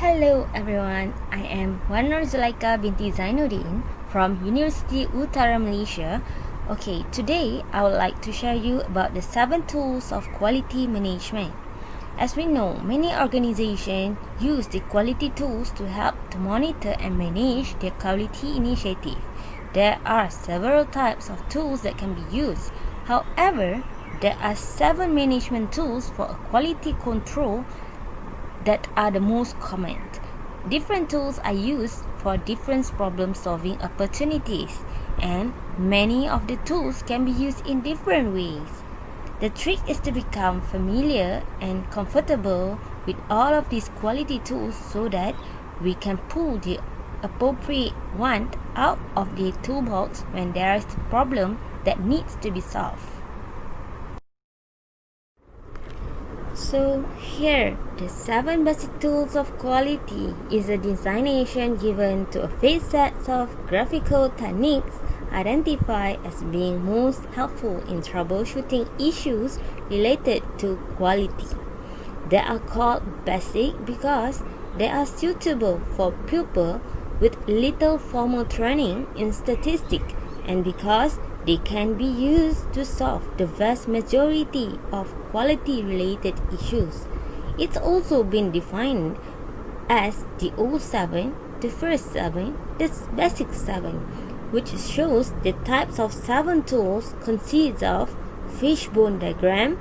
Hello everyone, I am Wan Nur Zulaika binti Zainuddin from University Utara Malaysia. Okay, today I would like to share you about the 7 tools of quality management. As we know, many organizations use the quality tools to help to monitor and manage their quality initiative. There are several types of tools that can be used. However, there are 7 management tools for quality control that are the most common. Different tools are used for different problem-solving opportunities, and many of the tools can be used in different ways. The trick is to become familiar and comfortable with all of these quality tools so that we can pull the appropriate one out of the toolbox when there is a problem that needs to be solved. So here, the 7 basic tools of quality is a designation given to a fixed set of graphical techniques identified as being most helpful in troubleshooting issues related to quality. They are called basic because they are suitable for pupils with little formal training in statistics and because they can be used to solve the vast majority of quality-related issues. It's also been defined as the old 7, the first 7, the basic 7, which shows the types of 7 tools consists of fishbone diagram,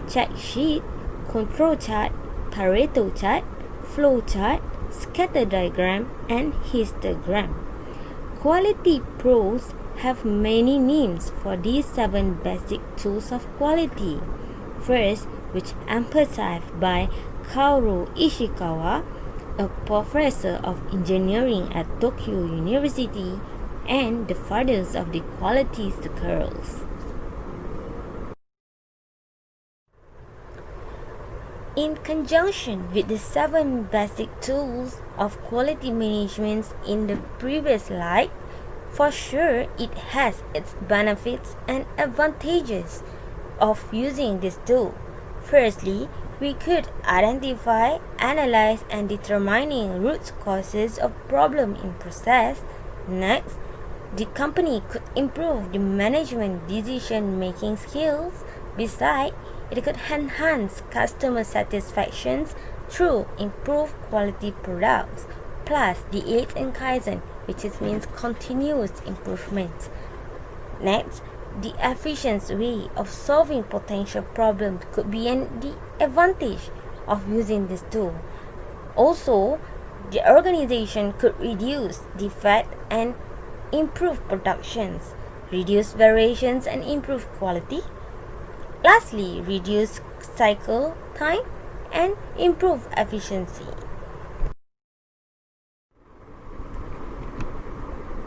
check sheet, control chart, Pareto chart, flow chart, scatter diagram, and histogram. Quality pros have many names for these 7 basic tools of quality. First, which emphasized by Kaoru Ishikawa, a professor of engineering at Tokyo University and the father of the quality scales. In conjunction with the 7 basic tools of quality management in the previous slide, for sure it has its benefits and advantages of using this tool. Firstly, we could identify, analyze, and determining root causes of problem in process. Next, the company could improve the management decision-making skills. Besides, it could enhance customer satisfaction through improved quality products, plus the aids and Kaizen, which means continuous improvement. Next, the efficient way of solving potential problems could be the advantage of using this tool. Also, the organization could reduce defect and improve productions, reduce variations and improve quality. Lastly, reduce cycle time and improve efficiency.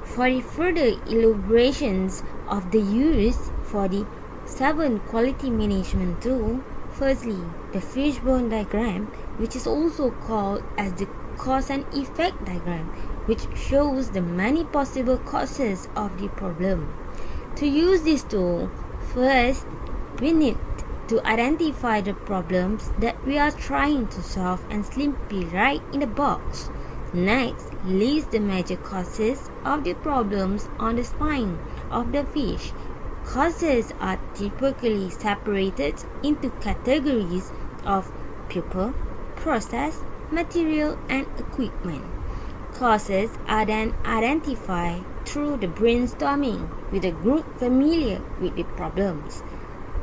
For the further elaborations of the use for the 7 quality management tool, firstly, the fishbone diagram, which is also called as the cause and effect diagram, which shows the many possible causes of the problem. To use this tool, first, we need to identify the problems that we are trying to solve and simply write in the box. Next, list the major causes of the problems on the spine of the fish. Causes are typically separated into categories of people, process, material, and equipment. Causes are then identified through the brainstorming with a group familiar with the problems.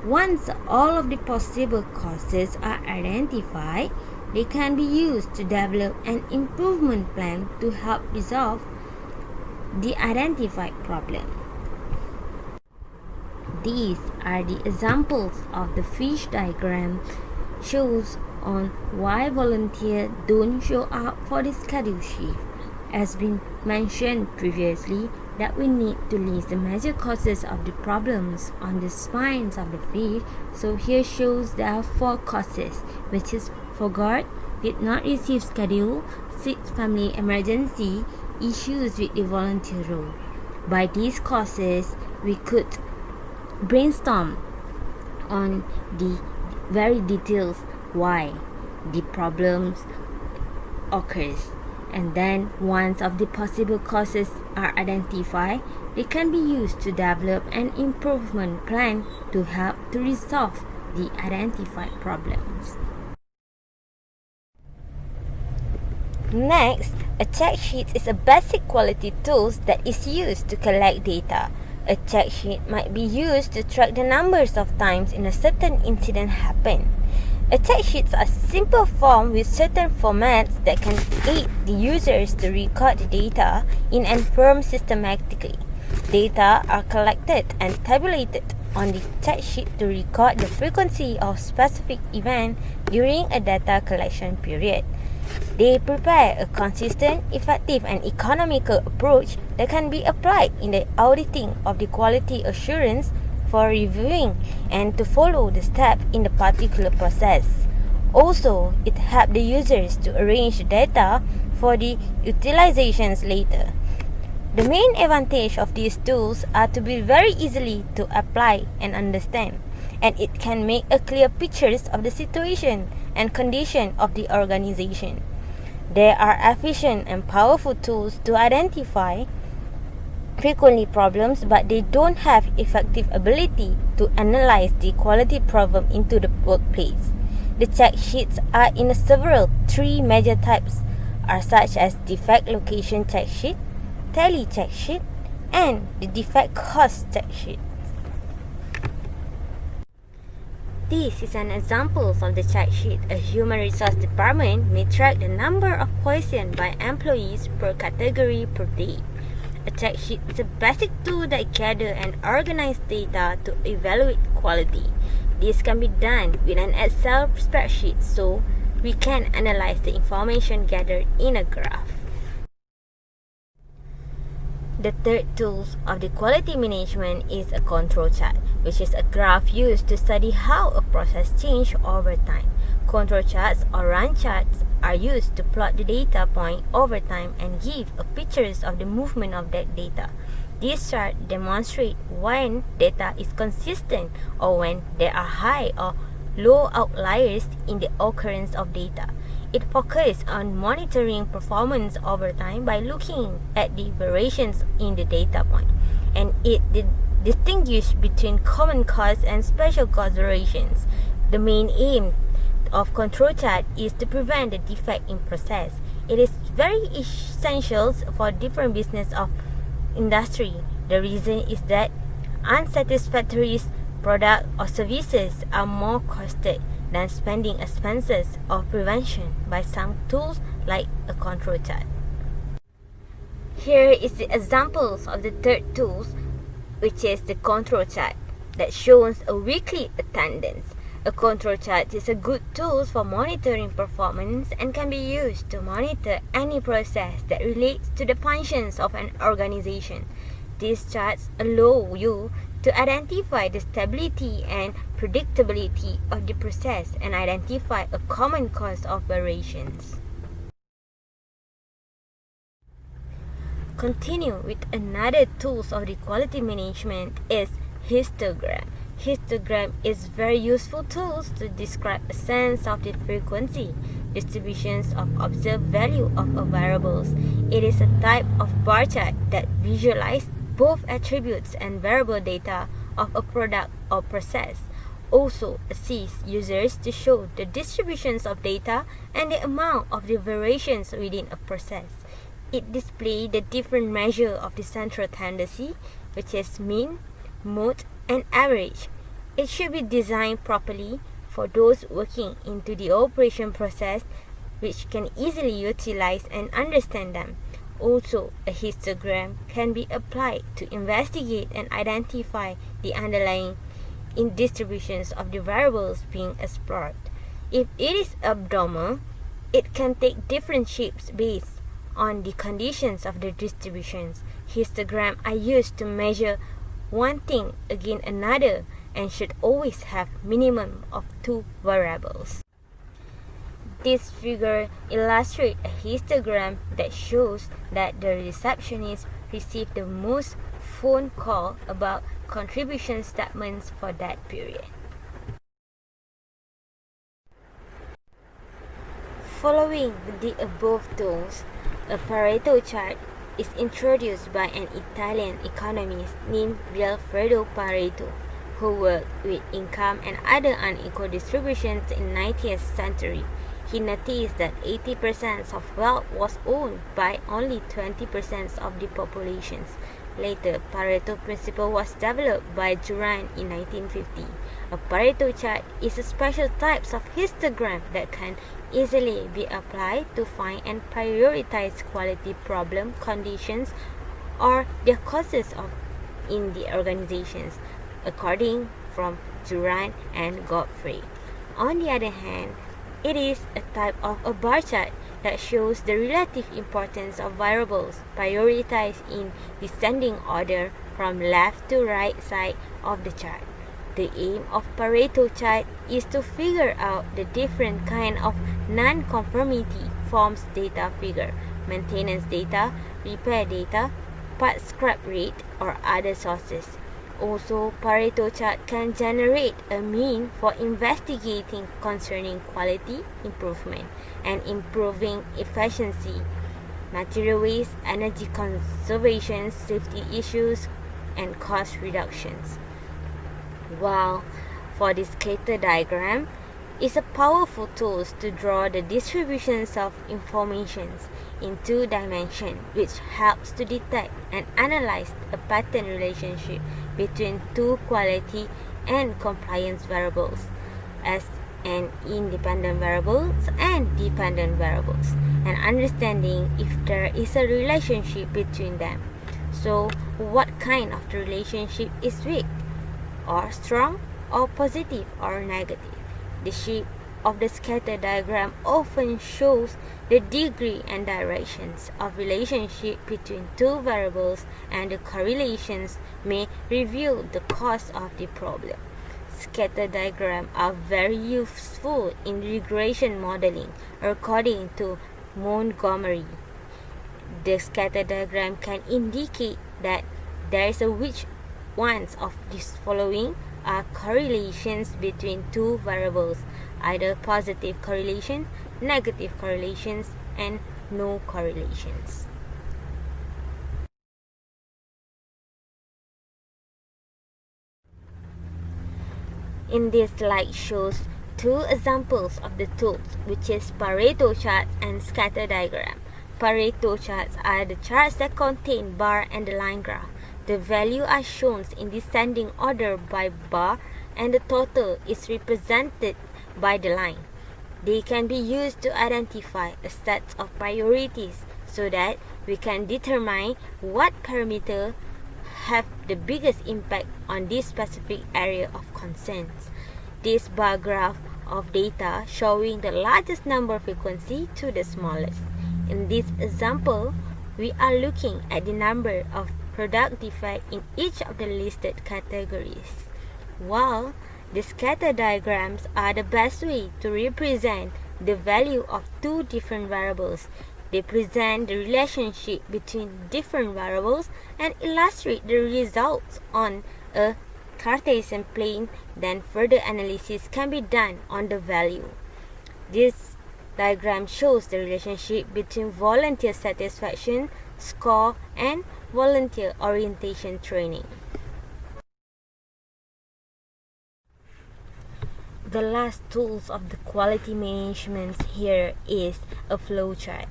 Once all of the possible causes are identified, they can be used to develop an improvement plan to help resolve the identified problem. These are the examples of the fish diagram shows on why volunteers don't show up for the schedule shift. As been mentioned previously, that we need to list the major causes of the problems on the spines of the fish. So here shows there are 4 causes, which is forgot, did not receive schedule, sick family emergency, issues with the volunteer role. By these causes, we could brainstorm on the very details why the problems occurs. And then, once of the possible causes are identified, they can be used to develop an improvement plan to help to resolve the identified problems. Next, a check sheet is a basic quality tool that is used to collect data. A check sheet might be used to track the numbers of times in a certain incident happened. A check sheets are simple form with certain formats that can aid the users to record the data in and from systematically. Data are collected and tabulated on the check sheet to record the frequency of specific event during a data collection period. They prepare a consistent, effective, and economical approach that can be applied in the auditing of the quality assurance for reviewing and to follow the steps in the particular process. Also, it helps the users to arrange the data for the utilizations later. The main advantage of these tools are to be very easily to apply and understand, and it can make a clear pictures of the situation and condition of the organization. They are efficient and powerful tools to identify frequently problems, but they don't have effective ability to analyze the quality problem into the workplace. The check sheets are in several three major types are such as defect location check sheet, tally check sheet, and the defect cost check sheet. This is an example of the check sheet. A human resource department may track the number of questions by employees per category per day. A check sheet is a basic tool that gathers and organizes data to evaluate quality. This can be done with an Excel spreadsheet so we can analyze the information gathered in a graph. The third tool of the quality management is a control chart, which is a graph used to study how a process changes over time. Control charts or run charts are used to plot the data point over time and give a pictures of the movement of that data. This chart demonstrates when data is consistent or when there are high or low outliers in the occurrence of data. It focuses on monitoring performance over time by looking at the variations in the data point, and it distinguishes between common cause and special cause variations. The main aim of control chart is to prevent the defect in process. It is very essential for different business of industry. The reason is that unsatisfactory products or services are more costed than spending expenses of prevention by some tools like a control chart. Here is the examples of the third tools, which is the control chart that shows a weekly attendance. A control chart is a good tool for monitoring performance and can be used to monitor any process that relates to the functions of an organization. These charts allow you to identify the stability and predictability of the process and identify a common cause of variations. Continue with another tool of the quality management is histogram. Histogram is very useful tools to describe a sense of the frequency, distributions of observed value of a variables. It is a type of bar chart that visualizes both attributes and variable data of a product or process. Also assists users to show the distributions of data and the amount of the variations within a process. It displays the different measure of the central tendency, which is mean, mode, and average. It should be designed properly for those working into the operation process, which can easily utilize and understand them. Also, a histogram can be applied to investigate and identify the underlying distributions of the variables being explored. If it is abnormal, it can take different shapes based on the conditions of the distributions. Histograms are used to measure one thing against another and should always have minimum of 2 variables. This figure illustrates a histogram that shows that the receptionist received the most phone call about contribution statements for that period. Following the above tools, a Pareto chart is introduced by an Italian economist named Vilfredo Pareto, who worked with income and other unequal distributions in 19th century. He noticed that 80% of wealth was owned by only 20% of the populations. Later, Pareto principle was developed by Juran in 1950. A Pareto chart is a special type of histogram that can easily be applied to find and prioritize quality problem conditions or their causes in the organizations, according from Juran and Godfrey. On the other hand, it is a type of a bar chart that shows the relative importance of variables prioritized in descending order from left to right side of the chart. The aim of Pareto chart is to figure out the different kind of non-conformity forms data figure, maintenance data, repair data, part scrap rate, or other sources. Also, Pareto chart can generate a mean for investigating concerning quality improvement and improving efficiency, material waste, energy conservation, safety issues, and cost reductions. While for the scatter diagram is a powerful tool to draw the distributions of informations in two dimensions, which helps to detect and analyze a pattern relationship between two quality and compliance variables as an independent variables and dependent variables, and understanding if there is a relationship between them. So, what kind of the relationship is weak, or strong, or positive, or negative? The shape of the scatter diagram often shows the degree and directions of relationship between two variables, and the correlations may reveal the cause of the problem. Scatter diagrams are very useful in regression modeling, according to Montgomery. The scatter diagram can indicate that there is a which ones of these following are correlations between two variables, either positive correlation, negative correlations, and no correlations. In this slide shows two examples of the tools, which is Pareto charts and scatter diagram. Pareto charts are the charts that contain bar and the line graph. The value are shown in descending order by bar, and the total is represented by the line. They can be used to identify a set of priorities so that we can determine what parameters have the biggest impact on this specific area of concern. This bar graph of data showing the largest number frequency to the smallest. In this example, we are looking at the number of product defect in each of the listed categories. While the scatter diagrams are the best way to represent the value of two different variables. They present the relationship between different variables and illustrate the results on a Cartesian plane. Then further analysis can be done on the value. This diagram shows the relationship between volunteer satisfaction score and volunteer orientation training. The last tools of the quality management here is a flowchart.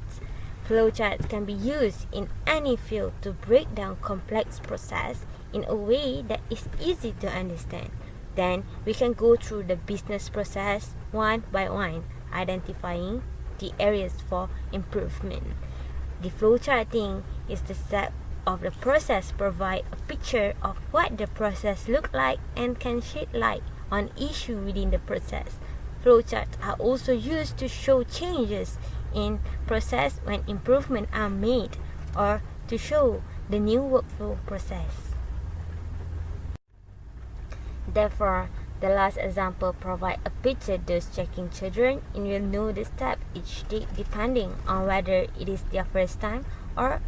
Flowcharts can be used in any field to break down complex process in a way that is easy to understand. Then we can go through the business process one by one, identifying the areas for improvement. The flowcharting is the step of the process provide a picture of what the process look like and can shed light on issue within the process. Flowcharts are also used to show changes in process when improvements are made, or to show the new workflow process. Therefore, the last example provide a picture those checking children and will know the step each take depending on whether it is their first time or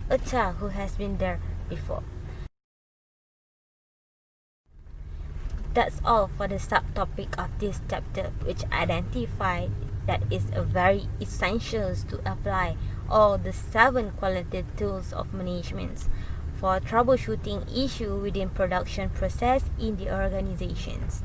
a child who has been there before. That's all for the subtopic of this chapter, which identified that is very essential to apply all the 7 quality tools of management for troubleshooting issues within production process in the organizations.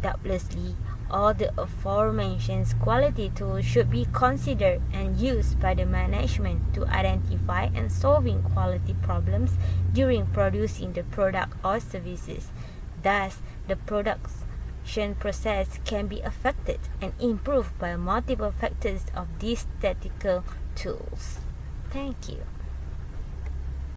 Doubtlessly, all the aforementioned quality tools should be considered and used by the management to identify and solving quality problems during producing the product or services. Thus, the production process can be affected and improved by multiple factors of these statistical tools. Thank you.